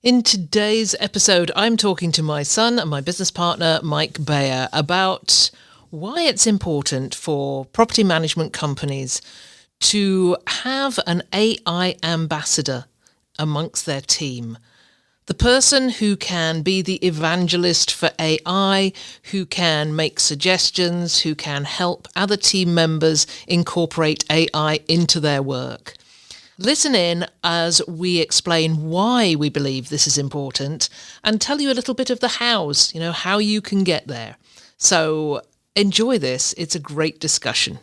In today's episode, I'm talking to my son and my business partner, Mike Bayer, about why it's important for property management companies to have an AI ambassador amongst their team. The person who can be the evangelist for AI, who can make suggestions, who can help other team members incorporate AI into their work. Listen in as we explain why we believe this is important and tell you a little bit of the hows, how you can get there. So enjoy this. It's a great discussion.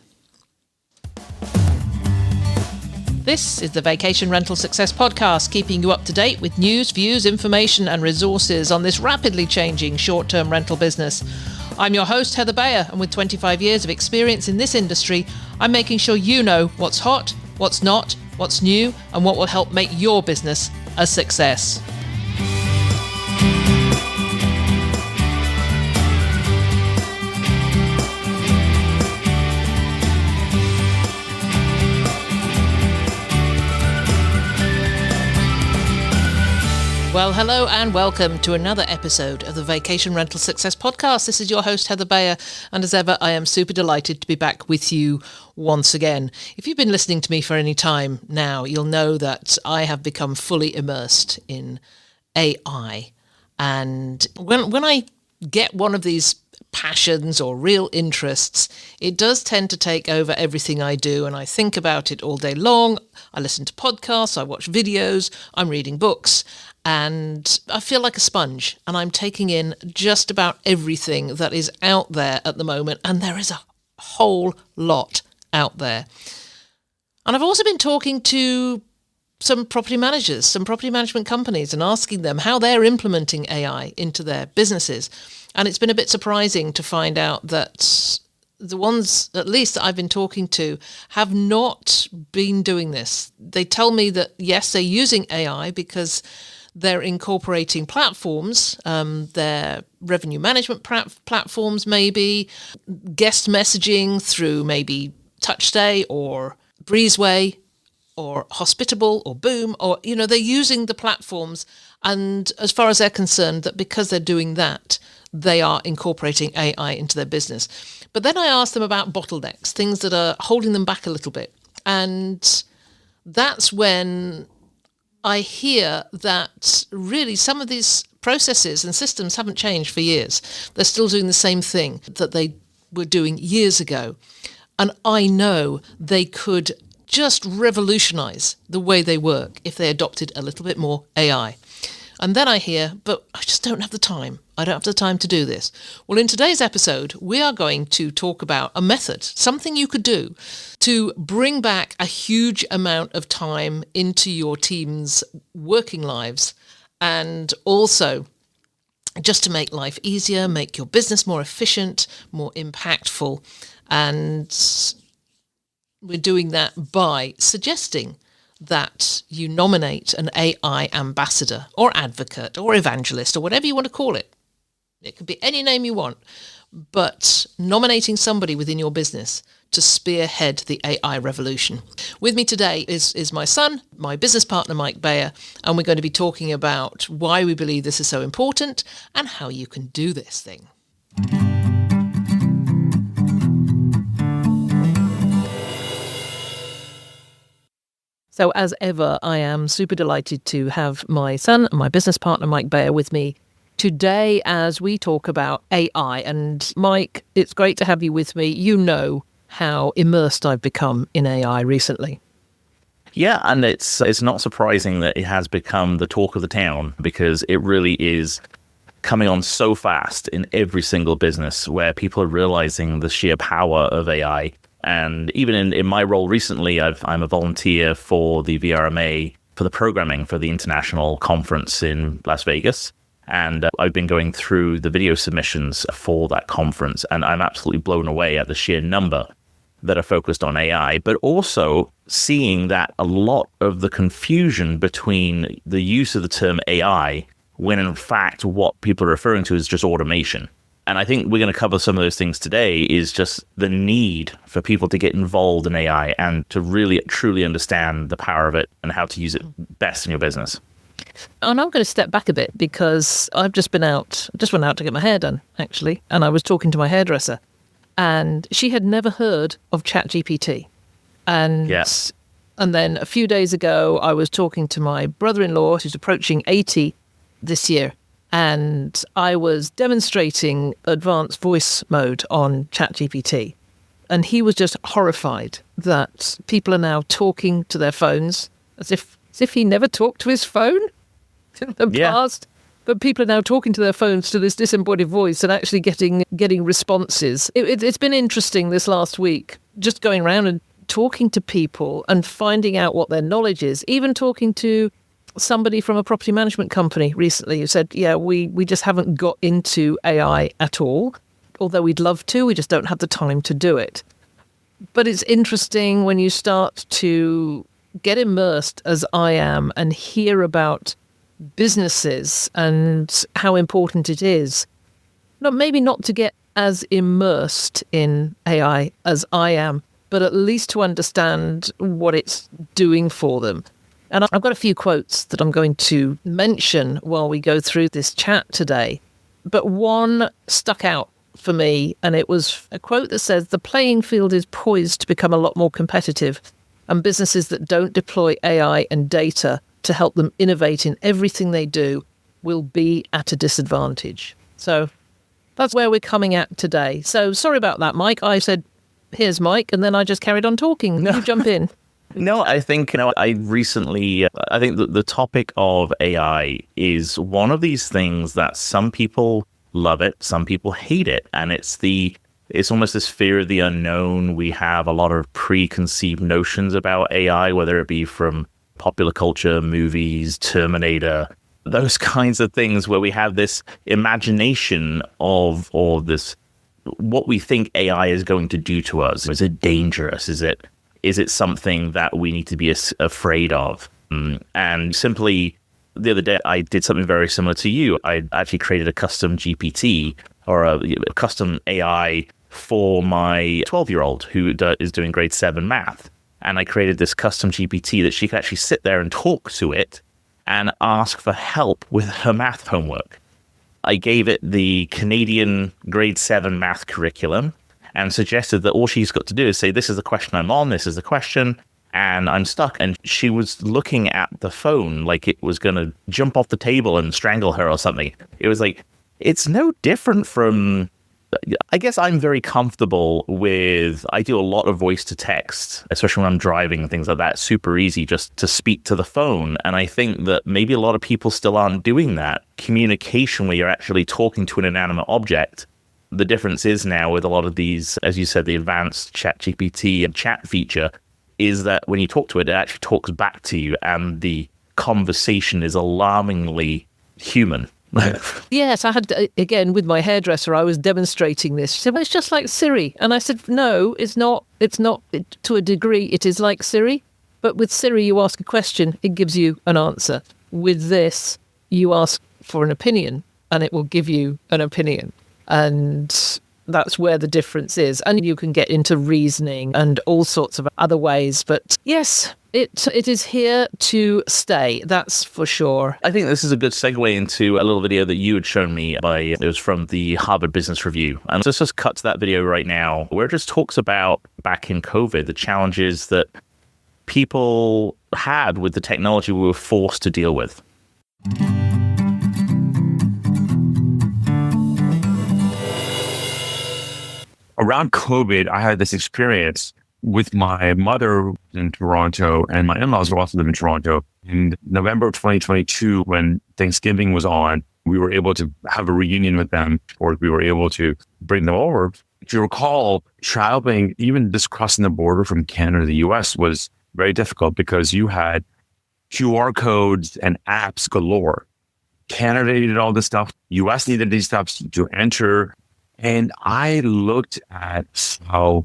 This is the Vacation Rental Success Podcast, keeping you up to date with news, views, information and resources on this rapidly changing short-term rental business. I'm your host, Heather Bayer, and with 25 years of experience in this industry, I'm making sure you know what's hot, what's not, what's new, and what will help make your business a success. Well, hello and welcome to another episode of the Vacation Rental Success Podcast. This is your host, Heather Bayer, and as ever, I am super delighted to be back with you once again. If you've been listening to me for any time now, you'll know that I have become fully immersed in AI. And when I get one of these passions or real interests, it does tend to take over everything I do, and I think about it all day long. I listen to podcasts, I watch videos, I'm reading books, and I feel like a sponge, and I'm taking in just about everything that is out there at the moment, and there is a whole lot out there. And I've also been talking to some property managers, some property management companies, and asking them how they're implementing AI into their businesses. And it's been a bit surprising to find out that the ones, at least that I've been talking to, have not been doing this. They tell me that, yes, they're using AI because they're incorporating platforms, their revenue management platforms maybe, guest messaging through maybe TouchStay or Breezeway or Hospitable or Boom, or, they're using the platforms. And as far as they're concerned, that because they're doing that, they are incorporating AI into their business. But then I asked them about bottlenecks, things that are holding them back a little bit. And that's when I hear that really some of these processes and systems haven't changed for years. They're still doing the same thing that they were doing years ago. And I know they could just revolutionize the way they work if they adopted a little bit more AI. And then I hear, but I just don't have the time. I don't have the time to do this. Well, in today's episode, we are going to talk about a method, something you could do to bring back a huge amount of time into your team's working lives, and also just to make life easier, make your business more efficient, more impactful. And we're doing that by suggesting that you nominate an AI ambassador or advocate or evangelist or whatever you want to call it. It could be any name you want, but nominating somebody within your business to spearhead the AI revolution. With me today is my son, my business partner, Mike Bayer, and we're going to be talking about why we believe this is so important and how you can do this thing. So as ever, I am super delighted to have my son and my business partner, Mike Bayer, with me today as we talk about AI. And Mike, it's great to have you with me. You know how immersed I've become in AI recently. Yeah, and it's not surprising that it has become the talk of the town, because it really is coming on so fast in every single business where people are realizing the sheer power of AI. And even in my role recently, I'm a volunteer for the VRMA for the programming for the international conference in Las Vegas. And I've been going through the video submissions for that conference, and I'm absolutely blown away at the sheer number that are focused on AI, but also seeing that a lot of the confusion between the use of the term AI, when in fact what people are referring to is just automation. And I think we're going to cover some of those things today, is just the need for people to get involved in AI and to really truly understand the power of it and how to use it best in your business. And I'm going to step back a bit because I've just went out to get my hair done, actually. And I was talking to my hairdresser and she had never heard of ChatGPT. And Yes. And then a few days ago, I was talking to my brother-in-law, who's approaching 80 this year, and I was demonstrating advanced voice mode on ChatGPT. And he was just horrified that people are now talking to their phones as if he never talked to his phone in the past. But people are now talking to their phones to this disembodied voice and actually getting responses. It's been interesting this last week, just going around and talking to people and finding out what their knowledge is. Even talking to somebody from a property management company recently who said, yeah, we just haven't got into AI at all. Although we'd love to, we just don't have the time to do it. But it's interesting when you start to get immersed, as I am, and hear about businesses and how important it is. Maybe not to get as immersed in AI as I am, but at least to understand what it's doing for them. And I've got a few quotes that I'm going to mention while we go through this chat today. But one stuck out for me, and it was a quote that says, "The playing field is poised to become a lot more competitive, and businesses that don't deploy AI and data to help them innovate in everything they do will be at a disadvantage." So that's where we're coming at today. So sorry about that, Mike. I said, here's Mike, and then I just carried on talking. You jump in. No, I think, I think that the topic of AI is one of these things that some people love it, some people hate it. And it's almost this fear of the unknown. We have a lot of preconceived notions about AI, whether it be from popular culture, movies, Terminator, those kinds of things where we have this imagination of this, what we think AI is going to do to us. Is it dangerous? Is it something that we need to be afraid of? And simply, the other day, I did something very similar to you. I actually created a custom GPT or a custom AI for my 12-year-old who is doing grade 7 math. And I created this custom GPT that she could actually sit there and talk to it and ask for help with her math homework. I gave it the Canadian grade 7 math curriculum and suggested that all she's got to do is say, this is the question I'm on, this is the question, and I'm stuck. And she was looking at the phone like it was going to jump off the table and strangle her or something. It was like, it's no different from, I guess I'm very comfortable with, I do a lot of voice to text, especially when I'm driving and things like that. It's super easy just to speak to the phone. And I think that maybe a lot of people still aren't doing that. Communication where you're actually talking to an inanimate object. The difference is now with a lot of these, as you said, the advanced ChatGPT and chat feature, is that when you talk to it, it actually talks back to you and the conversation is alarmingly human. Yes, I had, again, with my hairdresser, I was demonstrating this. She said, well, it's just like Siri. And I said, no, it's not. To a degree, it is like Siri. But with Siri, you ask a question, it gives you an answer. With this, you ask for an opinion, and it will give you an opinion. And that's where the difference is. And you can get into reasoning and all sorts of other ways. But yes, it is here to stay. That's for sure. I think this is a good segue into a little video that you had shown me. It was from the Harvard Business Review. And let's just cut to that video right now, where it just talks about back in COVID, the challenges that people had with the technology we were forced to deal with. Around COVID, I had this experience with my mother in Toronto and my in-laws who also live in Toronto. In November of 2022, when Thanksgiving was on, we were able to have a reunion with them, or we were able to bring them over. If you recall, traveling, even just crossing the border from Canada to the US was very difficult because you had QR codes and apps galore. Canada needed all this stuff. US needed these stuff to enter. And I looked at how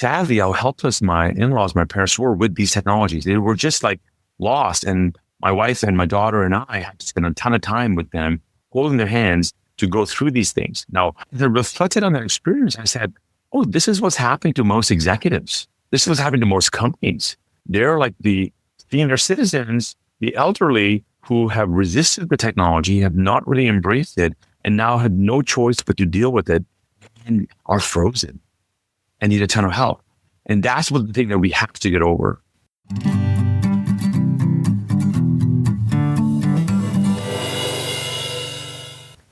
helpless my in-laws, my parents were with these technologies. They were just like lost. And my wife and my daughter and I had to spend a ton of time with them, holding their hands to go through these things. Now, as I reflected on that experience, I said, oh, this is what's happening to most executives. This is what's happening to most companies. They're like the senior citizens, the elderly, who have resisted the technology, have not really embraced it, and now have no choice but to deal with it and are frozen and need a ton of help. And that's what the thing that we have to get over.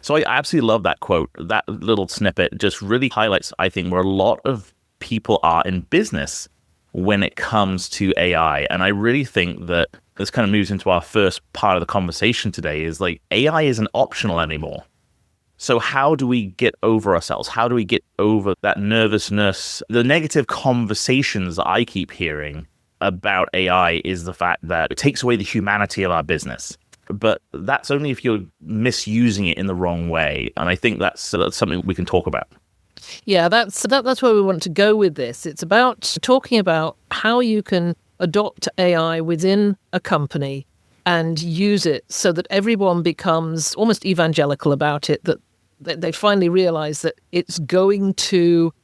So I absolutely love that quote. That little snippet just really highlights, I think, where a lot of people are in business when it comes to AI. And I really think that this kind of moves into our first part of the conversation today is like AI isn't optional anymore. So how do we get over ourselves? How do we get over that nervousness? The negative conversations that I keep hearing about AI is the fact that it takes away the humanity of our business. But that's only if you're misusing it in the wrong way. And I think that's something we can talk about. Yeah, that's where we want to go with this. It's about talking about how you can adopt AI within a company and use it so that everyone becomes almost evangelical about it, that they finally realize that it's going to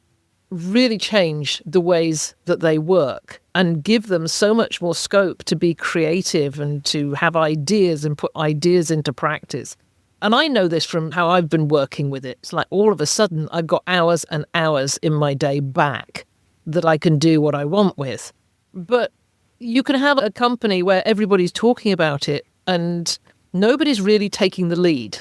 really change the ways that they work and give them so much more scope to be creative and to have ideas and put ideas into practice. And I know this from how I've been working with it. It's like all of a sudden I've got hours and hours in my day back that I can do what I want with. But you can have a company where everybody's talking about it and nobody's really taking the lead.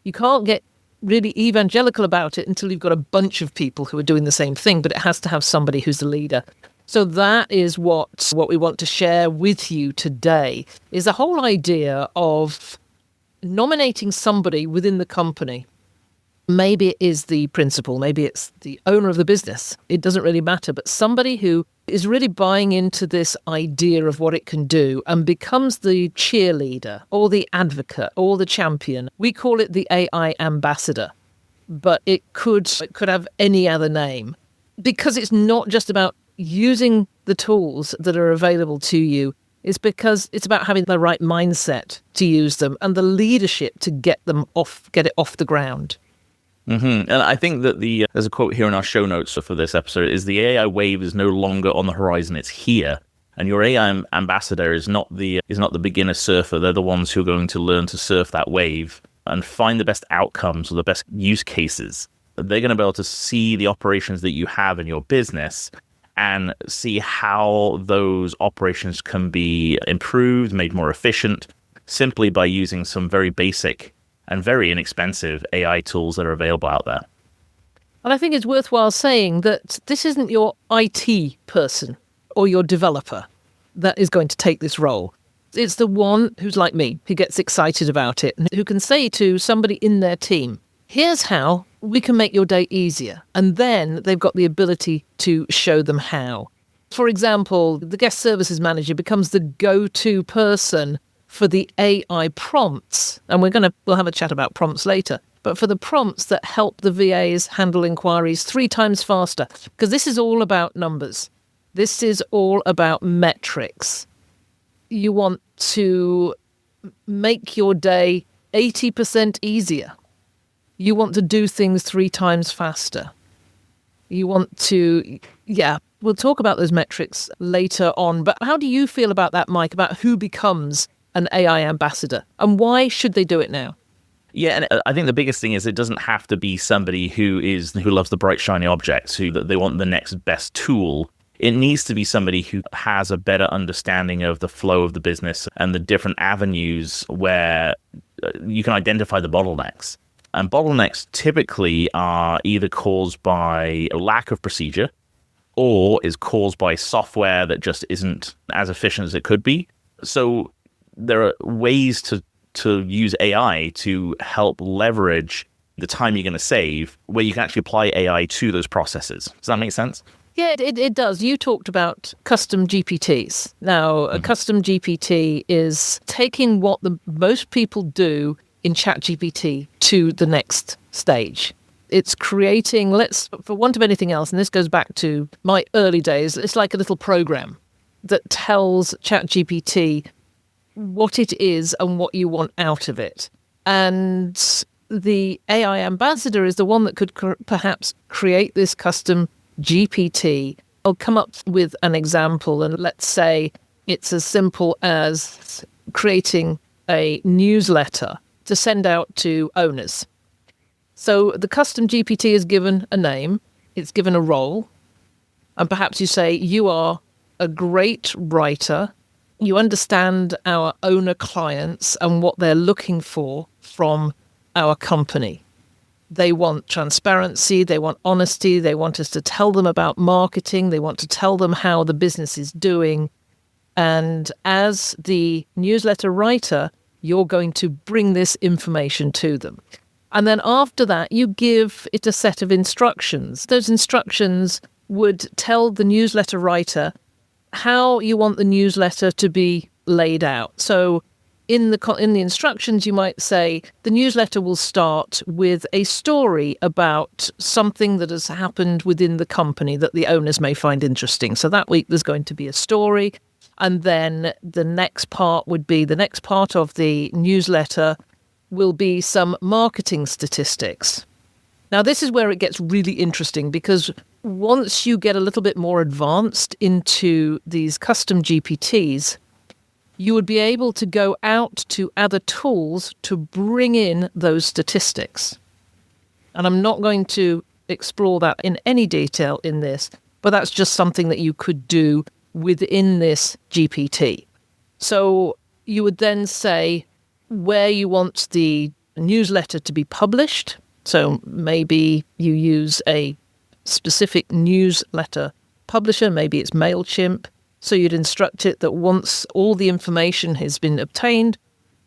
You can't get really evangelical about it until you've got a bunch of people who are doing the same thing, but it has to have somebody who's the leader. So that is what we want to share with you today, is the whole idea of nominating somebody within the company. Maybe it is the principal, maybe it's the owner of the business. It doesn't really matter, but somebody who is really buying into this idea of what it can do and becomes the cheerleader or the advocate or the champion. We call it the AI ambassador, but it could have any other name, because it's not just about using the tools that are available to you. It's because it's about having the right mindset to use them and the leadership to get it off the ground. Mm-hmm. And I think that there's a quote here in our show notes for this episode, is the AI wave is no longer on the horizon, it's here. And your AI ambassador is not the beginner surfer. They're the ones who are going to learn to surf that wave and find the best outcomes or the best use cases. They're going to be able to see the operations that you have in your business and see how those operations can be improved, made more efficient, simply by using some very basic and very inexpensive AI tools that are available out there. And I think it's worthwhile saying that this isn't your IT person or your developer that is going to take this role. It's the one who's like me, who gets excited about it and who can say to somebody in their team, here's how we can make your day easier. And then they've got the ability to show them how. For example, the guest services manager becomes the go-to person for the AI prompts. And we'll have a chat about prompts later. But for the prompts that help the VAs handle inquiries 3 times faster, because this is all about numbers. This is all about metrics. You want to make your day 80% easier. You want to do things 3 times faster. You want to, we'll talk about those metrics later on. But how do you feel about that, Mike, about who becomes an AI ambassador and why should they do it now? Yeah, and I think the biggest thing is it doesn't have to be somebody who loves the bright, shiny objects, who they want the next best tool. It needs to be somebody who has a better understanding of the flow of the business and the different avenues where you can identify the bottlenecks. And bottlenecks typically are either caused by a lack of procedure or is caused by software that just isn't as efficient as it could be. So there are ways to use AI to help leverage the time you're going to save, where you can actually apply AI to those processes. Does that make sense? Yeah, it does. You talked about custom GPTs. Now, a custom GPT is taking what most people do in ChatGPT to the next stage. It's creating, for want of anything else, and this goes back to my early days, it's like a little program that tells ChatGPT what it is and what you want out of it. And the AI ambassador is the one that could perhaps create this custom GPT. I'll come up with an example, and let's say it's as simple as creating a newsletter to send out to owners. So the custom GPT is given a name, it's given a role, and perhaps you say, you are a great writer, you understand our owner clients and what they're looking for from our company. They want transparency, they want honesty, they want us to tell them about marketing, they want to tell them how the business is doing. And as the newsletter writer, you're going to bring this information to them. And then after that, you give it a set of instructions. Those instructions would tell the newsletter writer how you want the newsletter to be laid out. So in the instructions, you might say the newsletter will start with a story about something that has happened within the company that the owners may find interesting. So that week there's going to be a story. And then the next part of the newsletter will be some marketing statistics. Now, this is where it gets really interesting, because once you get a little bit more advanced into these custom GPTs, you would be able to go out to other tools to bring in those statistics. And I'm not going to explore that in any detail in this, but that's just something that you could do within this GPT. So you would then say where you want the newsletter to be published. So maybe you use a specific newsletter publisher, maybe it's MailChimp. So you'd instruct it that once all the information has been obtained,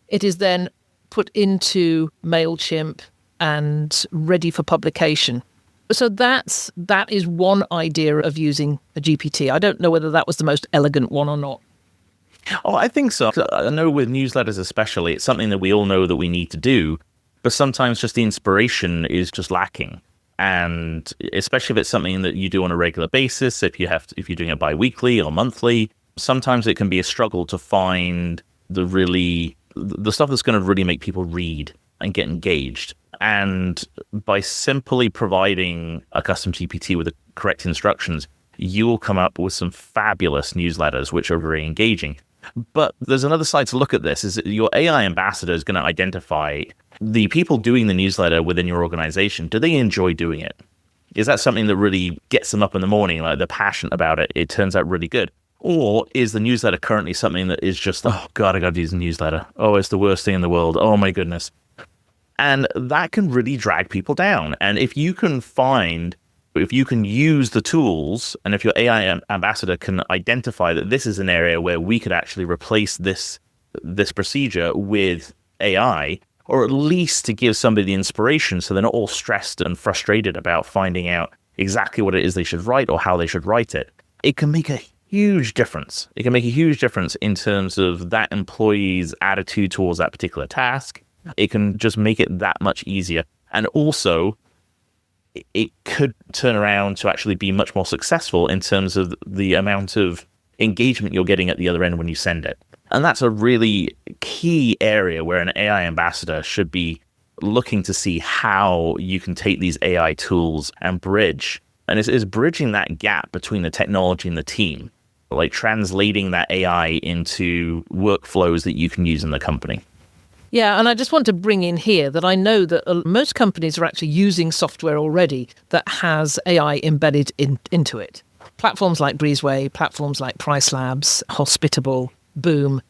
it is then put into MailChimp and ready for publication. So that is one idea of using a GPT. I don't know whether that was the most elegant one or not. Oh, I think so. I know with newsletters especially, it's something that we all know that we need to do, but sometimes just the inspiration is just lacking. And especially if it's something that you do on a regular basis, if you're doing it bi-weekly or monthly, sometimes it can be a struggle to find the stuff that's going to really make people read and get engaged. And by simply providing a custom GPT with the correct instructions, you will come up with some fabulous newsletters which are very engaging. But there's another side to look at this, is that your AI ambassador is going to identify the people doing the newsletter within your organization. Do they enjoy doing it? Is that something that really gets them up in the morning, like they're passionate about it, it turns out really good? Or is the newsletter currently something that is just, oh God, I got to use a newsletter. Oh, it's the worst thing in the world. Oh my goodness. And that can really drag people down. And if you can use the tools, and if your AI ambassador can identify that this is an area where we could actually replace this procedure with AI, or at least to give somebody the inspiration so they're not all stressed and frustrated about finding out exactly what it is they should write or how they should write it, it can make a huge difference. It can make a huge difference in terms of that employee's attitude towards that particular task. It can just make it that much easier. And also, it could turn around to actually be much more successful in terms of the amount of engagement you're getting at the other end when you send it. And that's a really key area where an AI ambassador should be looking to see how you can take these AI tools and bridge. And it's bridging that gap between the technology and the team, like translating that AI into workflows that you can use in the company. Yeah, and I just want to bring in here that I know that most companies are actually using software already that has AI embedded into it. Platforms like Breezeway, platforms like Price Labs, Hospitable, Boom,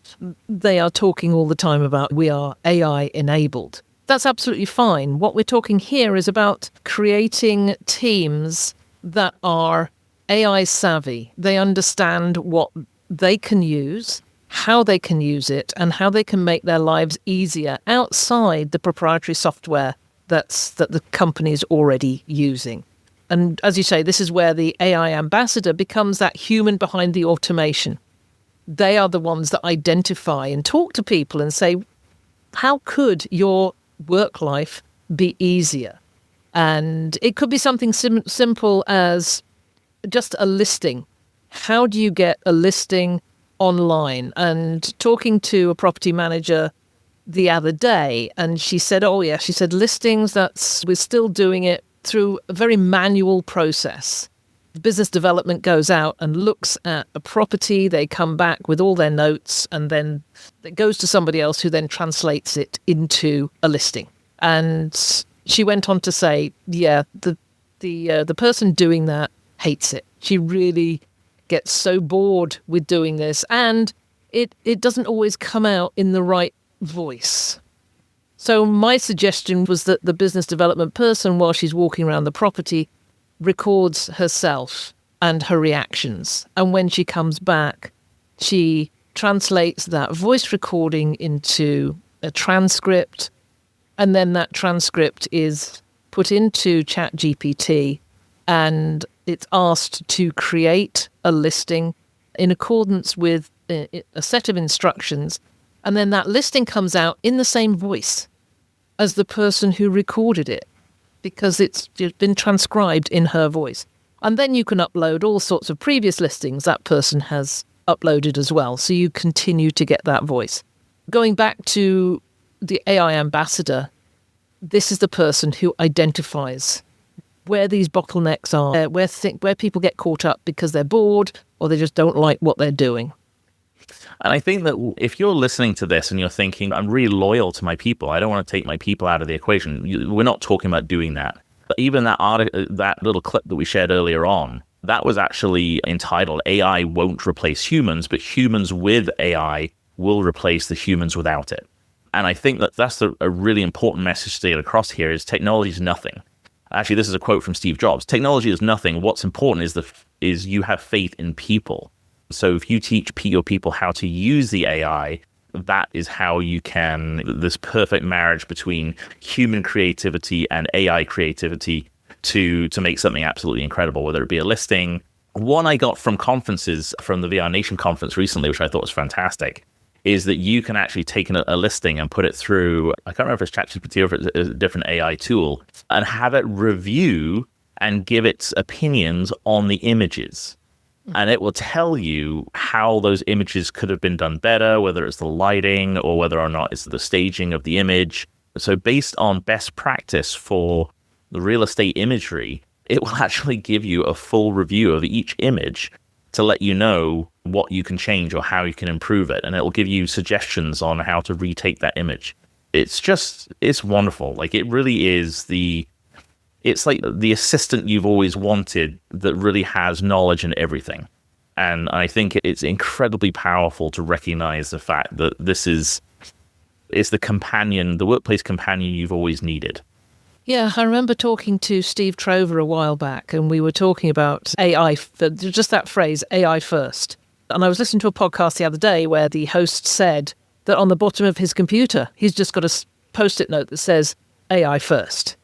they are talking all the time about we are AI enabled. That's absolutely fine. What we're talking here is about creating teams that are AI savvy. They understand what they can use, how they can use it, and how they can make their lives easier outside the proprietary software that the company is already using. And as you say, this is where the AI ambassador becomes that human behind the automation. They are the ones that identify and talk to people and say, how could your work life be easier? And it could be something simple as just a listing. How do you get a listing online? And talking to a property manager the other day, and she said, listings, we're still doing it through a very manual process. business development goes out and looks at a property, they come back with all their notes, and then it goes to somebody else who then translates it into a listing. And she went on to say, yeah, the person doing that hates it. She really gets so bored with doing this, and it doesn't always come out in the right voice. So my suggestion was that the business development person, while she's walking around the property, records herself and her reactions. And when she comes back, she translates that voice recording into a transcript. And then that transcript is put into ChatGPT, and it's asked to create a listing in accordance with a set of instructions. And then that listing comes out in the same voice as the person who recorded it, because it's been transcribed in her voice. And then you can upload all sorts of previous listings that person has uploaded as well. So you continue to get that voice. Going back to the AI ambassador, this is the person who identifies where these bottlenecks are, where people get caught up because they're bored or they just don't like what they're doing. And I think that if you're listening to this and you're thinking, I'm really loyal to my people, I don't want to take my people out of the equation, we're not talking about doing that. But even that little clip that we shared earlier on, that was actually entitled AI Won't Replace Humans, but Humans with AI Will Replace the Humans Without It. And I think that that's a really important message to get across here is technology is nothing. Actually, this is a quote from Steve Jobs. Technology is nothing. What's important is you have faith in people. So if you teach your people how to use the AI, that is how you can, this perfect marriage between human creativity and AI creativity to make something absolutely incredible, whether it be a listing. One I got from conferences, from the VR Nation conference recently, which I thought was fantastic, is that you can actually take a listing and put it through, I can't remember if it's ChatGPT or if it's a different AI tool, and have it review and give its opinions on the images. And it will tell you how those images could have been done better, whether it's the lighting or whether or not it's the staging of the image. So based on best practice for the real estate imagery, it will actually give you a full review of each image to let you know what you can change or how you can improve it. And it will give you suggestions on how to retake that image. It's wonderful. Like it really is it's like the assistant you've always wanted that really has knowledge in everything. And I think it's incredibly powerful to recognize the fact that it's the workplace companion you've always needed. Yeah, I remember talking to Steve Trover a while back, and we were talking about AI, just that phrase, AI first. And I was listening to a podcast the other day where the host said that on the bottom of his computer, he's just got a Post-it note that says AI first.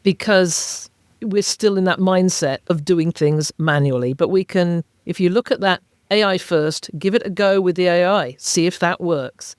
Because we're still in that mindset of doing things manually. But we can, if you look at that AI first, give it a go with the AI, see if that works,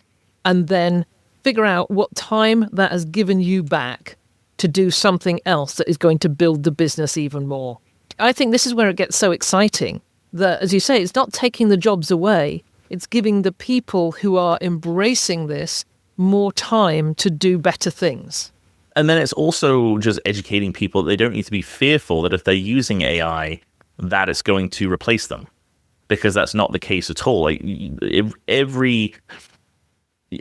and then figure out what time that has given you back to do something else that is going to build the business even more. I think this is where it gets so exciting that, as you say, it's not taking the jobs away. It's giving the people who are embracing this more time to do better things. And then it's also just educating people that they don't need to be fearful that if they're using AI, that it's going to replace them, because that's not the case at all. Like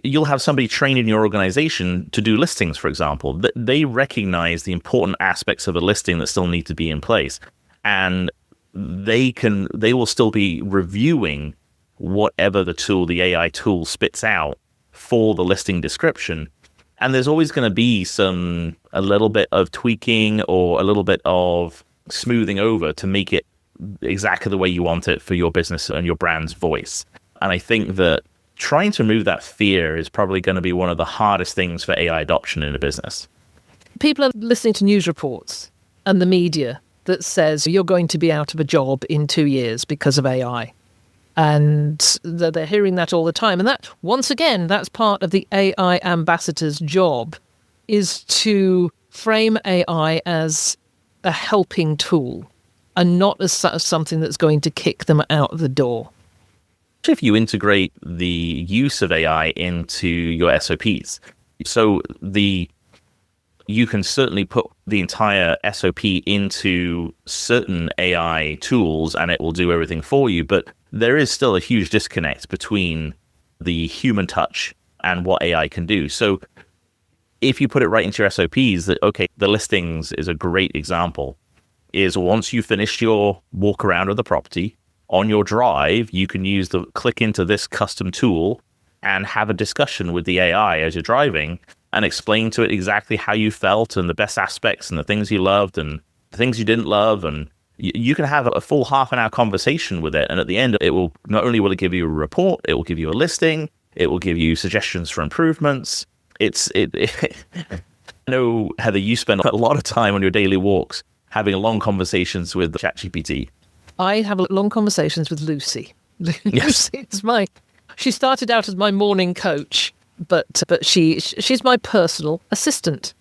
you'll have somebody trained in your organization to do listings, for example. They recognize the important aspects of a listing that still need to be in place, and they will still be reviewing whatever the AI tool spits out for the listing description. And there's always going to be a little bit of tweaking or a little bit of smoothing over to make it exactly the way you want it for your business and your brand's voice. And I think that trying to remove that fear is probably going to be one of the hardest things for AI adoption in a business. People are listening to news reports and the media that says you're going to be out of a job in 2 years because of AI. And they're hearing that all the time. And that, once again, that's part of the AI ambassador's job, is to frame AI as a helping tool and not as something that's going to kick them out of the door. If you integrate the use of AI into your SOPs, so you can certainly put the entire SOP into certain AI tools and it will do everything for you. But there is still a huge disconnect between the human touch and what AI can do. So if you put it right into your SOPs, that, okay, the listings is a great example, is once you finish your walk around of the property, on your drive, you can use the click into this custom tool and have a discussion with the AI as you're driving and explain to it exactly how you felt and the best aspects and the things you loved and the things you didn't love. And you can have a full half an hour conversation with it. And at the end, it will not only will it give you a report, it will give you a listing, it will give you suggestions for improvements. I know, Heather, you spend a lot of time on your daily walks having long conversations with ChatGPT. I have long conversations with Lucy. Yes. Lucy is she started out as my morning coach, but she's my personal assistant.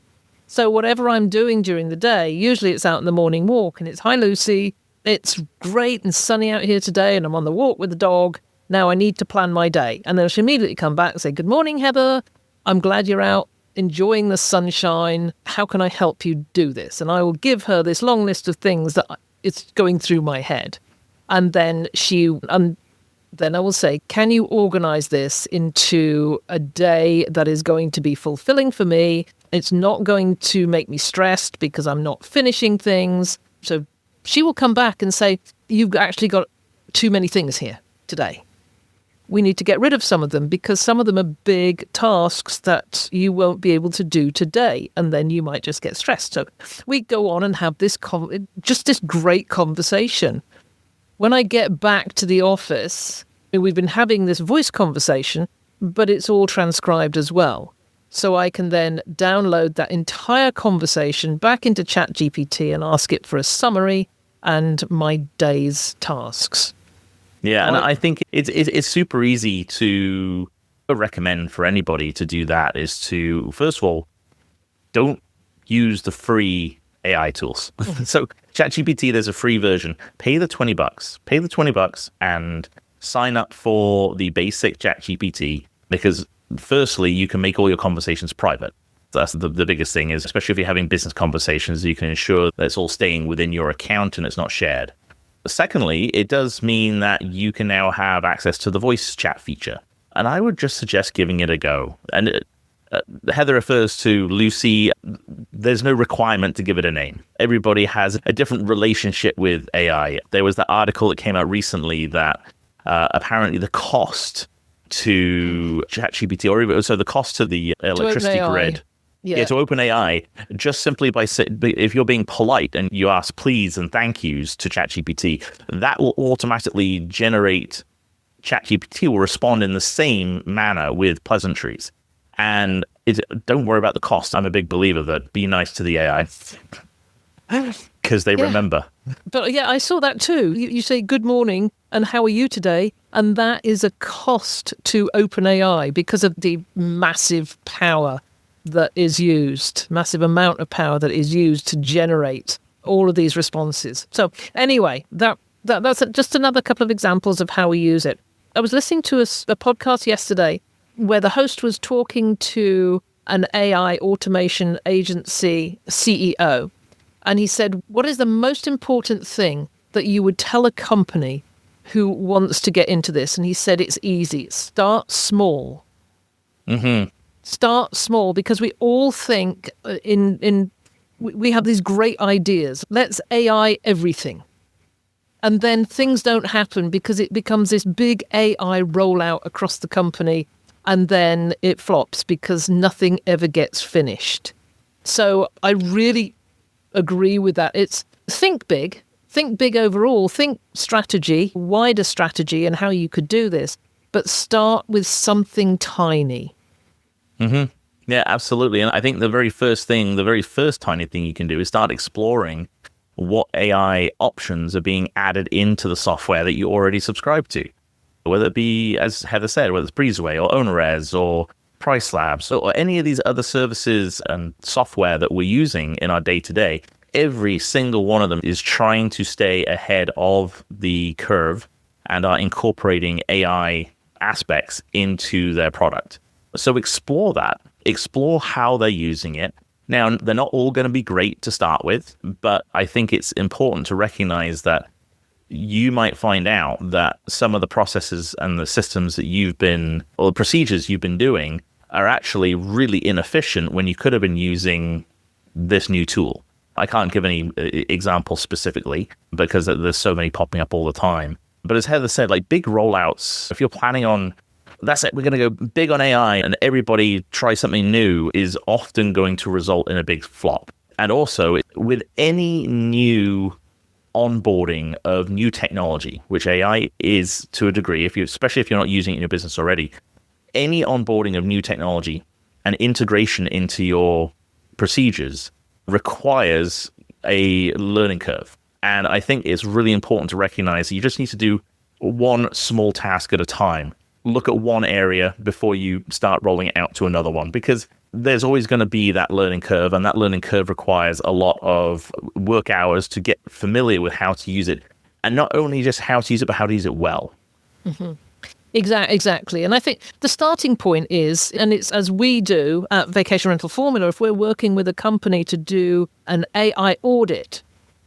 So whatever I'm doing during the day, usually it's out in the morning walk and it's, hi, Lucy, it's great and sunny out here today and I'm on the walk with the dog. Now I need to plan my day. And then she'll immediately come back and say, good morning, Heather. I'm glad you're out enjoying the sunshine. How can I help you do this? And I will give her this long list of things that it's going through my head. And then then I will say, can you organize this into a day that is going to be fulfilling for me? It's not going to make me stressed because I'm not finishing things. So she will come back and say, you've actually got too many things here today. We need to get rid of some of them because some of them are big tasks that you won't be able to do today. And then you might just get stressed. So we go on and have this great conversation. When I get back to the office, we've been having this voice conversation, but it's all transcribed as well. So I can then download that entire conversation back into ChatGPT and ask it for a summary and my day's tasks. Yeah, and I think it's super easy to recommend for anybody to do that is to, first of all, don't use the free AI tools. So ChatGPT, there's a free version. Pay the $20 and sign up for the basic ChatGPT because firstly, you can make all your conversations private. That's the biggest thing is, especially if you're having business conversations, you can ensure that it's all staying within your account and it's not shared. Secondly, it does mean that you can now have access to the voice chat feature. And I would just suggest giving it a go. And Heather refers to Lucy. There's no requirement to give it a name. Everybody has a different relationship with AI. There was that article that came out recently that apparently the cost to ChatGPT, or even so the cost to the electricity grid, to OpenAI, just simply by if you're being polite and you ask please and thank yous to ChatGPT, that will automatically generate. ChatGPT will respond in the same manner with pleasantries. And don't worry about the cost. I'm a big believer that be nice to the AI because they remember. But yeah, I saw that too. You say good morning and how are you today? And that is a cost to OpenAI because of the massive power that is used, massive amount of power that is used to generate all of these responses. So anyway, that's just another couple of examples of how we use it. I was listening to a podcast yesterday where the host was talking to an AI automation agency CEO. And he said, what is the most important thing that you would tell a company who wants to get into this? And he said, it's easy. Start small. Mm-hmm. Start small because we all think we have these great ideas. Let's AI everything. And then things don't happen because it becomes this big AI rollout across the company. And then it flops because nothing ever gets finished. So I really agree with that. It's think big overall, think strategy, wider strategy and how you could do this, but start with something tiny. Mm-hmm. Yeah, absolutely. And I think the very first tiny thing you can do is start exploring what AI options are being added into the software that you already subscribe to. Whether it be, as Heather said, whether it's Breezeway or OwnerRez or Price Labs or any of these other services and software that we're using in our day-to-day, every single one of them is trying to stay ahead of the curve and are incorporating AI aspects into their product. So explore that. Explore how they're using it. Now, they're not all going to be great to start with, but I think it's important to recognize that you might find out that some of the processes and the systems that or the procedures you've been doing are actually really inefficient when you could have been using this new tool. I can't give any examples specifically because there's so many popping up all the time. But as Heather said, like big rollouts, if you're planning on, that's it, we're going to go big on AI and everybody try something new, is often going to result in a big flop. And also with any new onboarding of new technology, which AI is to a degree, especially if you're not using it in your business already, any onboarding of new technology and integration into your procedures requires a learning curve. And I think it's really important to recognize that you just need to do one small task at a time. Look at one area before you start rolling it out to another one, because there's always going to be that learning curve, and that learning curve requires a lot of work hours to get familiar with how to use it. And not only just how to use it, but how to use it well. Mm-hmm. Exactly. And I think the starting point is, and it's as we do at Vacation Rental Formula, if we're working with a company to do an AI audit,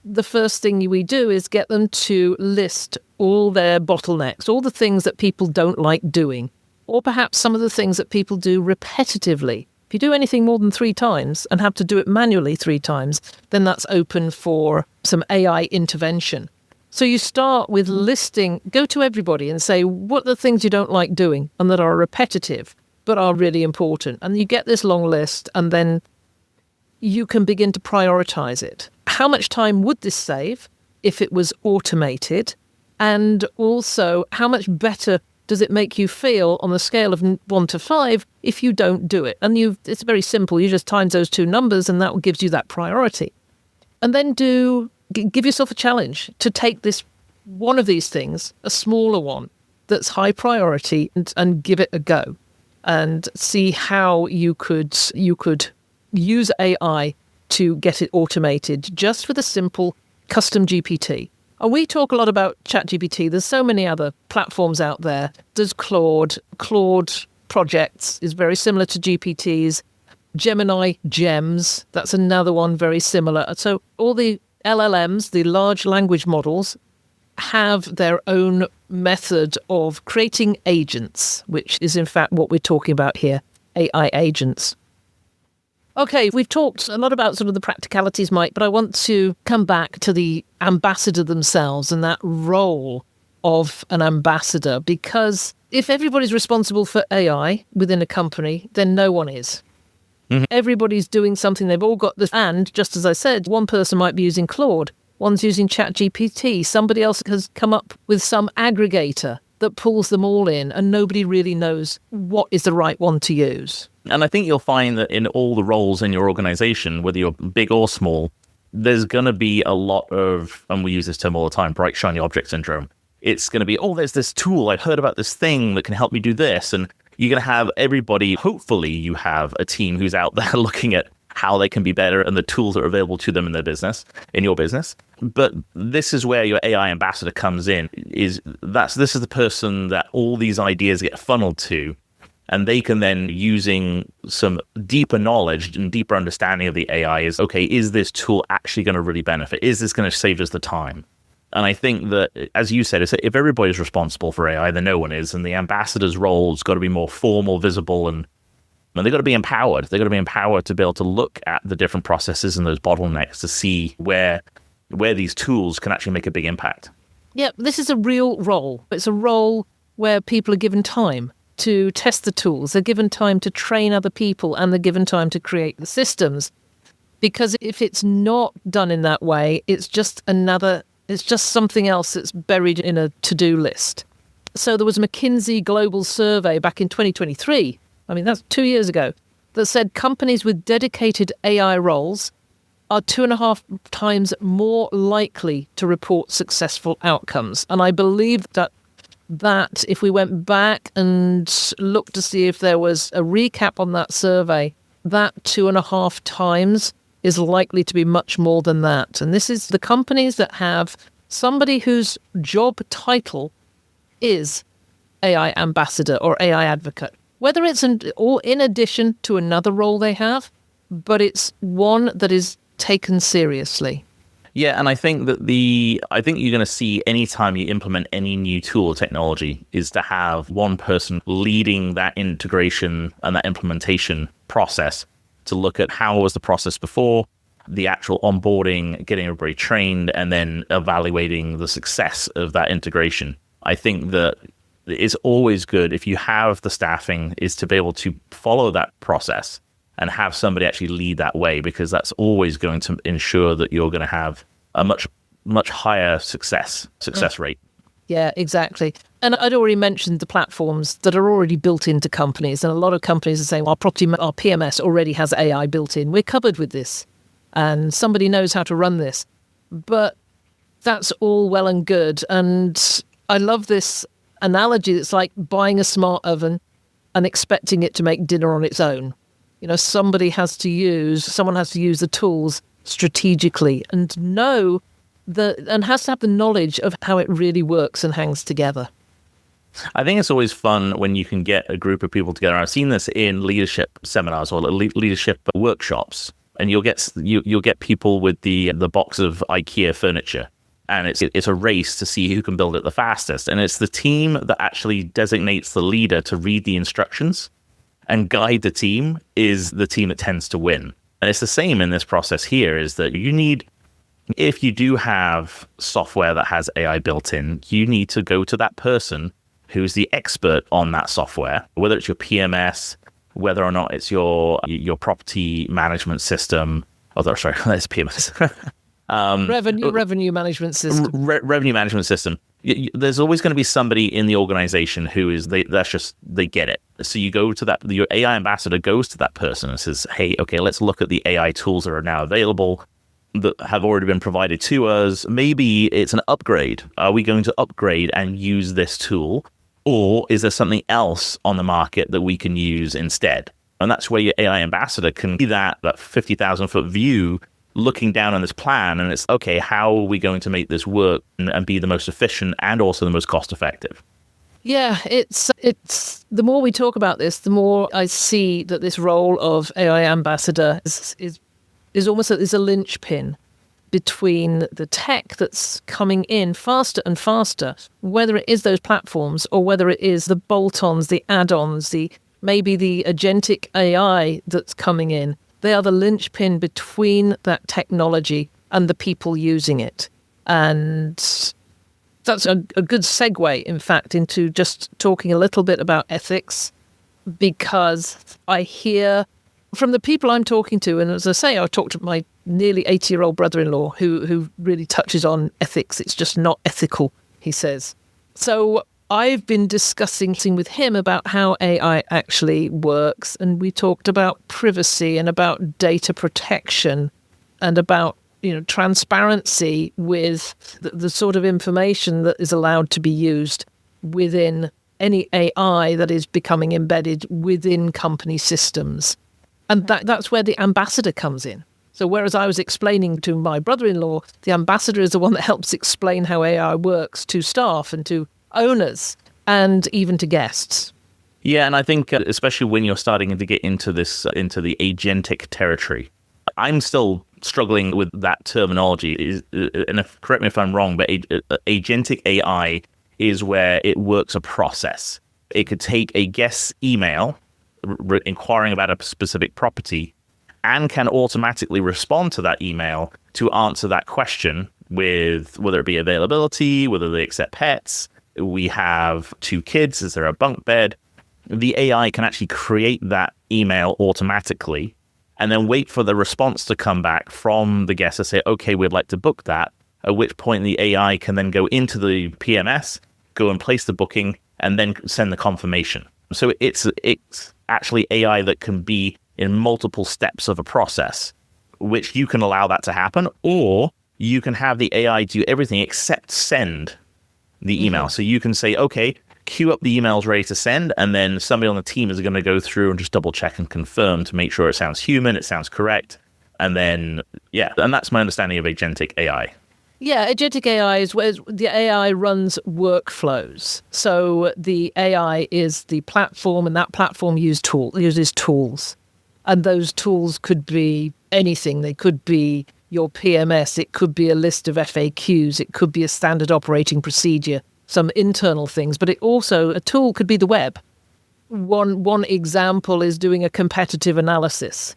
the first thing we do is get them to list all their bottlenecks, all the things that people don't like doing, or perhaps some of the things that people do repetitively. If you do anything more than 3 times and have to do it manually 3 times, then that's open for some AI intervention. So you start with listing, go to everybody and say, what are the things you don't like doing and that are repetitive but are really important? And you get this long list, and then you can begin to prioritize it. How much time would this save if it was automated? And also, how much better does it make you feel on the scale of 1 to 5 if you don't do it? And it's very simple. You just times those 2 numbers, and that gives you that priority. And then give yourself a challenge to take this one of these things, a smaller one that's high priority, and give it a go, and see how you could use AI to get it automated just with a simple custom GPT. And we talk a lot about ChatGPT. There's so many other platforms out there. There's Claude. Claude Projects is very similar to GPT's. Gemini Gems, that's another one very similar. So all the LLMs, the large language models, have their own method of creating agents, which is in fact what we're talking about here, AI agents. Okay, we've talked a lot about sort of the practicalities, Mike, but I want to come back to the ambassador themselves and that role of an ambassador, because if everybody's responsible for AI within a company, then no one is. Mm-hmm. Everybody's doing something. They've all got this. And just as I said, one person might be using Claude, one's using ChatGPT, somebody else has come up with some aggregator that pulls them all in, and nobody really knows what is the right one to use. And I think you'll find that in all the roles in your organization, whether you're big or small, there's going to be a lot of, and we use this term all the time, bright, shiny object syndrome. It's going to be, there's this tool, I've heard about this thing that can help me do this. And you're going to have everybody, hopefully you have a team who's out there looking at how they can be better and the tools that are available to them in their business, in your business. But this is where your AI ambassador comes in, this is the person that all these ideas get funneled to. And they can then, using some deeper knowledge and deeper understanding of the AI, is this tool actually going to really benefit? Is this going to save us the time? And I think that, as you said, if everybody's responsible for AI, then no one is. And the ambassador's role has got to be more formal, visible, and they've got to be empowered. They've got to be empowered to be able to look at the different processes and those bottlenecks to see where these tools can actually make a big impact. Yeah, this is a real role. It's a role where people are given time to test the tools. They're given time to train other people, and they're given time to create the systems. Because if it's not done in that way, it's just something else that's buried in a to-do list. So there was a McKinsey global survey back in 2023, that's 2 years ago, that said companies with dedicated AI roles are 2.5 times more likely to report successful outcomes. And I believe that if we went back and looked to see if there was a recap on that survey, that 2.5 times is likely to be much more than that. And this is the companies that have somebody whose job title is AI ambassador or AI advocate. Whether it's in addition to another role they have, but it's one that is taken seriously. Yeah, and I think that I think you're going to see anytime you implement any new tool or technology is to have one person leading that integration and that implementation process to look at how was the process before, the actual onboarding, getting everybody trained, and then evaluating the success of that integration. I think that it's always good if you have the staffing is to be able to follow that process and have somebody actually lead that way, because that's always going to ensure that you're going to have a much higher success rate. Yeah, exactly. And I'd already mentioned the platforms that are already built into companies. And a lot of companies are saying, well, our PMS already has AI built in. We're covered with this. And somebody knows how to run this. But that's all well and good. And I love this analogy. It's like buying a smart oven and expecting it to make dinner on its own. Someone has to use the tools strategically and and has to have the knowledge of how it really works and hangs together. I think it's always fun when you can get a group of people together. I've seen this in leadership seminars or leadership workshops, and you'll get people with the box of IKEA furniture, and it's a race to see who can build it the fastest. And it's the team that actually designates the leader to read the instructions and guide the team is the team that tends to win. And it's the same in this process here, is that if you do have software that has AI built in, you need to go to that person who's the expert on that software, whether it's your PMS, whether or not it's your property management system. Oh, sorry, that's PMS. Revenue management system. Revenue management system. There's always going to be somebody in the organization who is they get it. So you go to that. Your AI ambassador goes to that person and says, "Hey, okay, let's look at the AI tools that are now available that have already been provided to us. Maybe it's an upgrade. Are we going to upgrade and use this tool, or is there something else on the market that we can use instead?" And that's where your AI ambassador can be that 50,000-foot view, looking down on this plan, and it's, okay, how are we going to make this work and be the most efficient and also the most cost effective? Yeah, it's the more we talk about this, the more I see that this role of AI ambassador is almost a linchpin between the tech that's coming in faster and faster, whether it is those platforms or whether it is the bolt-ons, the add-ons, maybe the agentic AI that's coming in. They are the linchpin between that technology and the people using it. And that's a good segue, in fact, into just talking a little bit about ethics, because I hear from the people I'm talking to, and as I say, I talked to my nearly 80-year-old brother-in-law who really touches on ethics. It's just not ethical, he says. So I've been discussing with him about how AI actually works, and we talked about privacy and about data protection and about transparency with the sort of information that is allowed to be used within any AI that is becoming embedded within company systems. And that's where the ambassador comes in. So whereas I was explaining to my brother-in-law, the ambassador is the one that helps explain how AI works to staff and to owners and even to guests. Yeah, and I think especially when you're starting to get into the agentic territory, I'm still struggling with that terminology. Correct me if I'm wrong, but agentic AI is where it works a process. It could take a guest's email inquiring about a specific property and can automatically respond to that email to answer that question with whether it be availability, whether they accept pets. We have 2 kids. Is there a bunk bed? The AI can actually create that email automatically and then wait for the response to come back from the guest to say, okay, we'd like to book that, at which point the AI can then go into the PMS, go and place the booking, and then send the confirmation. So it's actually AI that can be in multiple steps of a process, which you can allow that to happen, or you can have the AI do everything except send the email. Mm-hmm. So you can say, okay, queue up the emails ready to send, and then somebody on the team is going to go through and just double check and confirm to make sure it sounds human, it sounds correct. And then, and that's my understanding of agentic AI. Yeah, agentic AI is where the AI runs workflows. So the AI is the platform, and that platform uses tools. And those tools could be anything. They could be your PMS. It could be a list of FAQs. It could be a standard operating procedure, some internal things. But a tool could be the web. One example is doing a competitive analysis.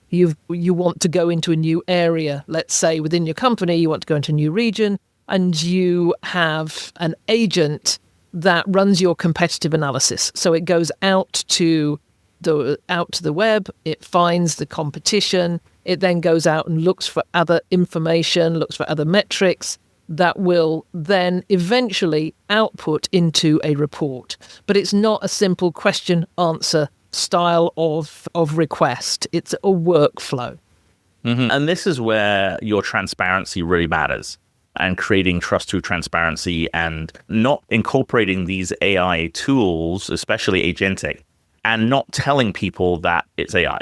You want to go into a new area. Let's say within your company, you want to go into a new region, and you have an agent that runs your competitive analysis. So it goes out to the web, it finds the competition, it then goes out and looks for other information, looks for other metrics that will then eventually output into a report. But it's not a simple question-answer style of request. It's a workflow. Mm-hmm. And this is where your transparency really matters, and creating trust through transparency and not incorporating these AI tools, especially agentic, and not telling people that it's AI.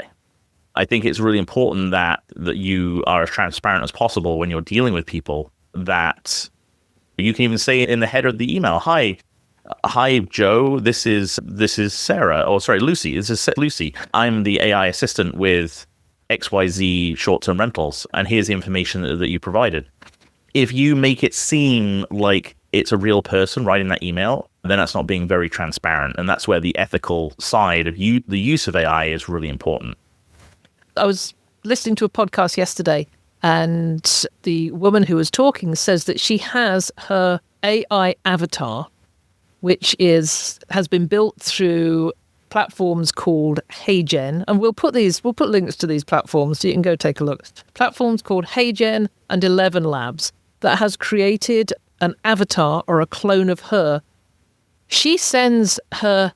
I think it's really important that you are as transparent as possible when you're dealing with people, that you can even say in the header of the email, Hi, Joe, this is Sarah, or sorry, Lucy, this is Lucy. I'm the AI assistant with XYZ short-term rentals, and here's the information that you provided. If you make it seem like it's a real person writing that email, then that's not being very transparent. And that's where the ethical side of the use of AI is really important. I was listening to a podcast yesterday, and the woman who was talking says that she has her AI avatar, which has been built through platforms called HeyGen, and we'll put links to these platforms so you can go take a look. Platforms called HeyGen and 11 Labs that has created an avatar or a clone of her. She sends her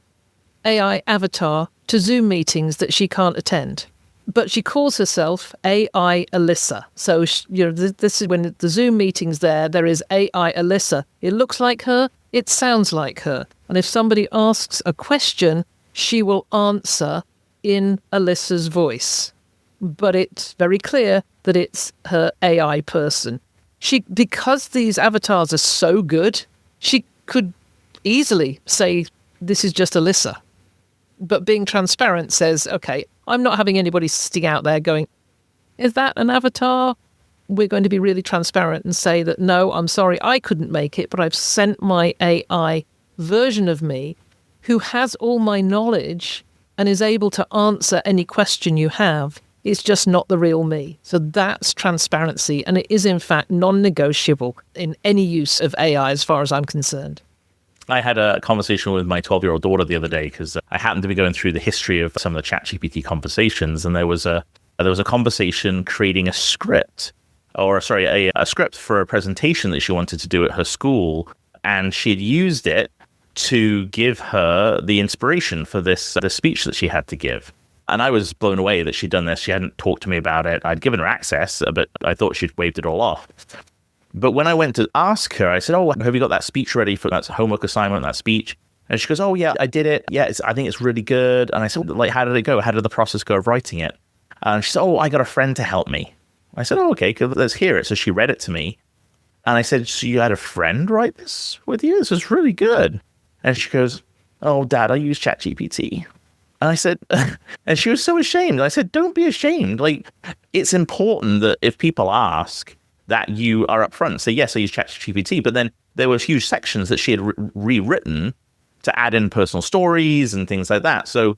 AI avatar to Zoom meetings that she can't attend, but she calls herself AI Alyssa. So this is when the Zoom meeting's there is AI Alyssa. It looks like her, it sounds like her, and if somebody asks a question, she will answer in Alyssa's voice. But it's very clear that it's her AI person. Because these avatars are so good, she could easily say, this is just Alyssa. But being transparent says, okay, I'm not having anybody sitting out there going, is that an avatar? We're going to be really transparent and say that, no, I'm sorry, I couldn't make it, but I've sent my AI version of me who has all my knowledge and is able to answer any question you have. It's just not the real me. So that's transparency, and it is in fact non-negotiable in any use of AI as far as I'm concerned. I had a conversation with my 12-year-old daughter the other day because I happened to be going through the history of some of the ChatGPT conversations, and there was a conversation creating a script, a script for a presentation that she wanted to do at her school, and she'd used it to give her the inspiration for the speech that she had to give. And I was blown away that she'd done this. She hadn't talked to me about it. I'd given her access, but I thought she'd waved it all off. But when I went to ask her, I said, oh, have you got that speech ready for that homework assignment, that speech? And she goes, oh, yeah, I did it. Yeah, I think it's really good. And I said, how did it go? How did the process go of writing it? And she said, oh, I got a friend to help me. I said, oh, okay, let's hear it. So she read it to me. And I said, so you had a friend write this with you? This is really good. And she goes, oh, Dad, I use ChatGPT. And I said, and she was so ashamed. I said, don't be ashamed. Like, it's important that if people ask that you are upfront, say, yes, I use ChatGPT. But then there were huge sections that she had rewritten to add in personal stories and things like that. So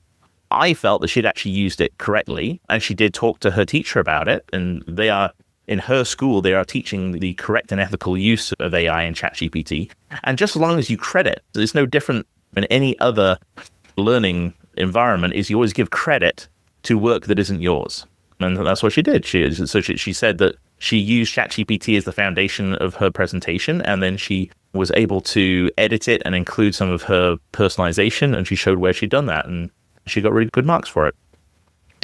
I felt that she'd actually used it correctly. And she did talk to her teacher about it. And they are, in her school, they are teaching the correct and ethical use of AI and ChatGPT. And just as long as you credit, it's no different than any other learning environment, is you always give credit to work that isn't yours. And that's what she did. She said that she used ChatGPT as the foundation of her presentation, and then she was able to edit it and include some of her personalization, and she showed where she'd done that, and she got really good marks for it.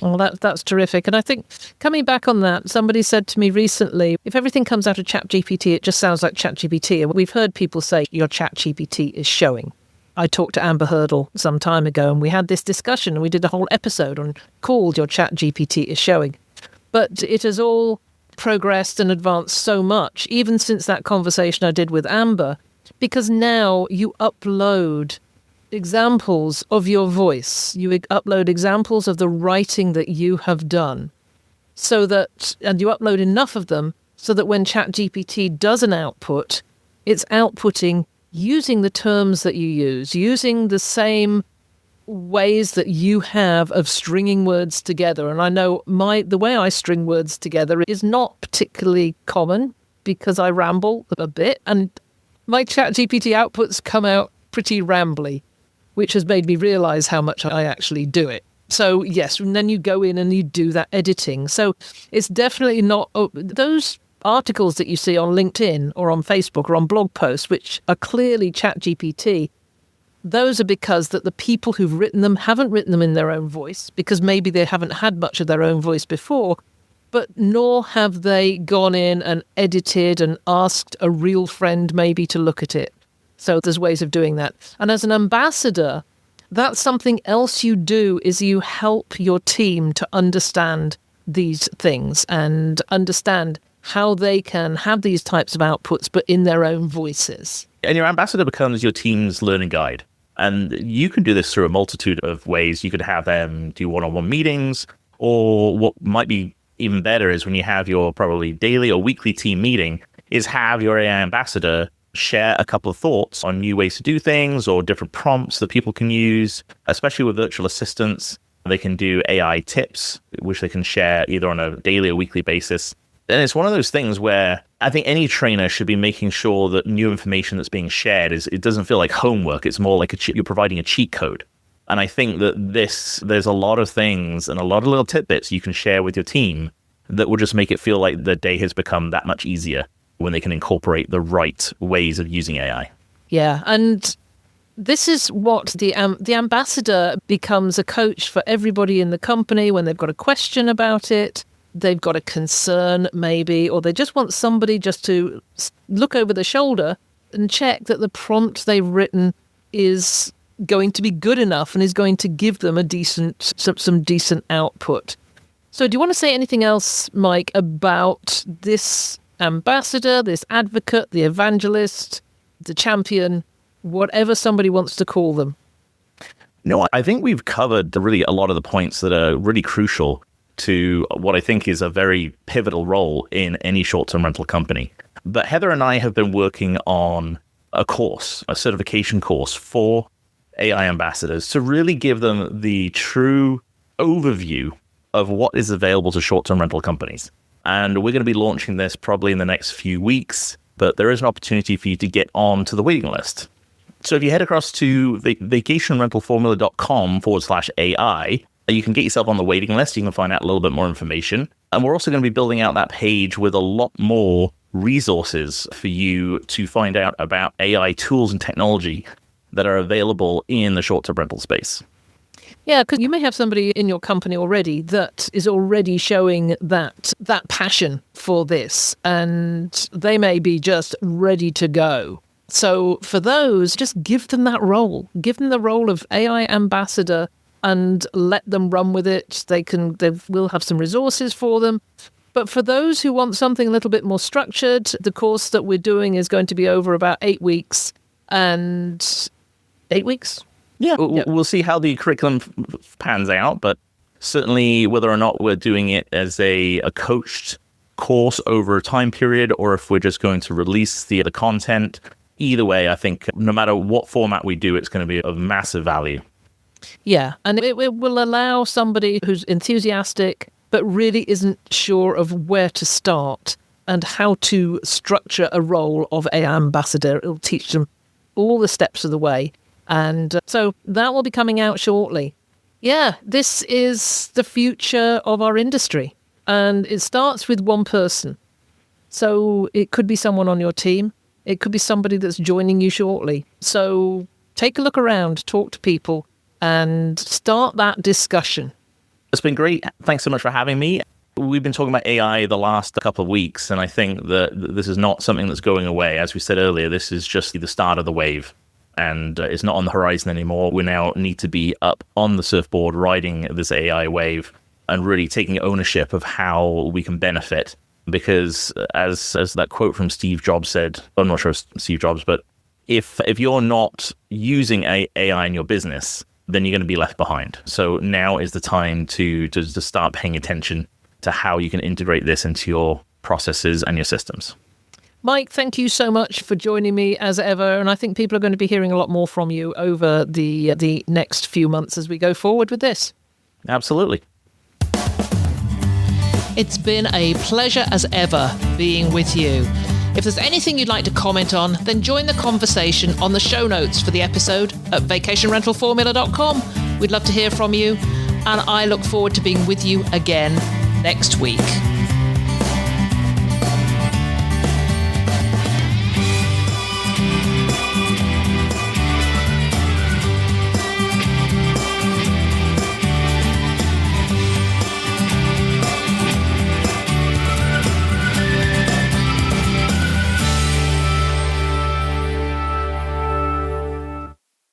Well, that's terrific. And I think coming back on that, somebody said to me recently, if everything comes out of ChatGPT, it just sounds like ChatGPT. And we've heard people say your ChatGPT is showing. I talked to Amber Hurdle some time ago, and we had this discussion, and we did a whole episode on called Your ChatGPT is Showing. But it has all progressed and advanced so much, even since that conversation I did with Amber, because now you upload examples of your voice. You upload examples of the writing that you have done, and you upload enough of them so that when ChatGPT does an output, it's outputting using the terms that you use, using the same ways that you have of stringing words together. And I know the way I string words together is not particularly common because I ramble a bit, and my ChatGPT outputs come out pretty rambly, which has made me realize how much I actually do it. So yes, and then you go in and you do that editing. So it's definitely not those articles that you see on LinkedIn or on Facebook or on blog posts, which are clearly ChatGPT. Those are because that the people who've written them haven't written them in their own voice, because maybe they haven't had much of their own voice before, but nor have they gone in and edited and asked a real friend maybe to look at it. So there's ways of doing that. And as an ambassador, that's something else you do, is you help your team to understand these things and understand how they can have these types of outputs, but in their own voices. And your ambassador becomes your team's learning guide. And you can do this through a multitude of ways. You could have them do one-on-one meetings, or what might be even better is when you have your probably daily or weekly team meeting, is have your AI ambassador share a couple of thoughts on new ways to do things or different prompts that people can use, especially with virtual assistants. They can do AI tips, which they can share either on a daily or weekly basis. And it's one of those things where I think any trainer should be making sure that new information that's being shared it doesn't feel like homework. It's more like you're providing a cheat code. And I think that there's a lot of things and a lot of little tidbits you can share with your team that will just make it feel like the day has become that much easier when they can incorporate the right ways of using AI. Yeah, and this is what the ambassador becomes a coach for everybody in the company when they've got a question about it. They've got a concern maybe, or they just want somebody just to look over the shoulder and check that the prompt they've written is going to be good enough and is going to give them some decent output. So do you want to say anything else, Mike, about this ambassador, this advocate, the evangelist, the champion, whatever somebody wants to call them? No, I think we've covered really a lot of the points that are really crucial to what I think is a very pivotal role in any short-term rental company. But Heather and I have been working on a certification course for AI ambassadors to really give them the true overview of what is available to short-term rental companies. And we're going to be launching this probably in the next few weeks, but there is an opportunity for you to get on to the waiting list. So if you head across to vacationrentalformula.com/AI, you can get yourself on the waiting list. You can find out a little bit more information. And we're also going to be building out that page with a lot more resources for you to find out about AI tools and technology that are available in the short-term rental space. Yeah, because you may have somebody in your company already that is already showing that passion for this, and they may be just ready to go. So for those, just give them that role. Give them the role of AI ambassador and let them run with it. We'll have some resources for them. But for those who want something a little bit more structured, the course that we're doing is going to be over about 8 weeks. And 8 weeks? Yeah, we'll see how the curriculum pans out, but certainly whether or not we're doing it as a coached course over a time period, or if we're just going to release the content, either way, I think no matter what format we do, it's going to be of massive value. Yeah, and it will allow somebody who's enthusiastic but really isn't sure of where to start and how to structure a role of AI ambassador. It'll teach them all the steps of the way. And so that will be coming out shortly. Yeah, this is the future of our industry. And it starts with one person. So it could be someone on your team. It could be somebody that's joining you shortly. So take a look around, talk to people, and start that discussion. It's been great. Thanks so much for having me. We've been talking about AI the last couple of weeks, and I think that this is not something that's going away. As we said earlier, this is just the start of the wave, and it's not on the horizon anymore. We now need to be up on the surfboard riding this AI wave and really taking ownership of how we can benefit. Because as that quote from Steve Jobs said, I'm not sure it's Steve Jobs, but if you're not using AI in your business, then you're going to be left behind. So now is the time to start paying attention to how you can integrate this into your processes and your systems. Mike, thank you so much for joining me as ever. And I think people are going to be hearing a lot more from you over the next few months as we go forward with this. Absolutely. It's been a pleasure as ever being with you. If there's anything you'd like to comment on, then join the conversation on the show notes for the episode at vacationrentalformula.com. We'd love to hear from you, and I look forward to being with you again next week.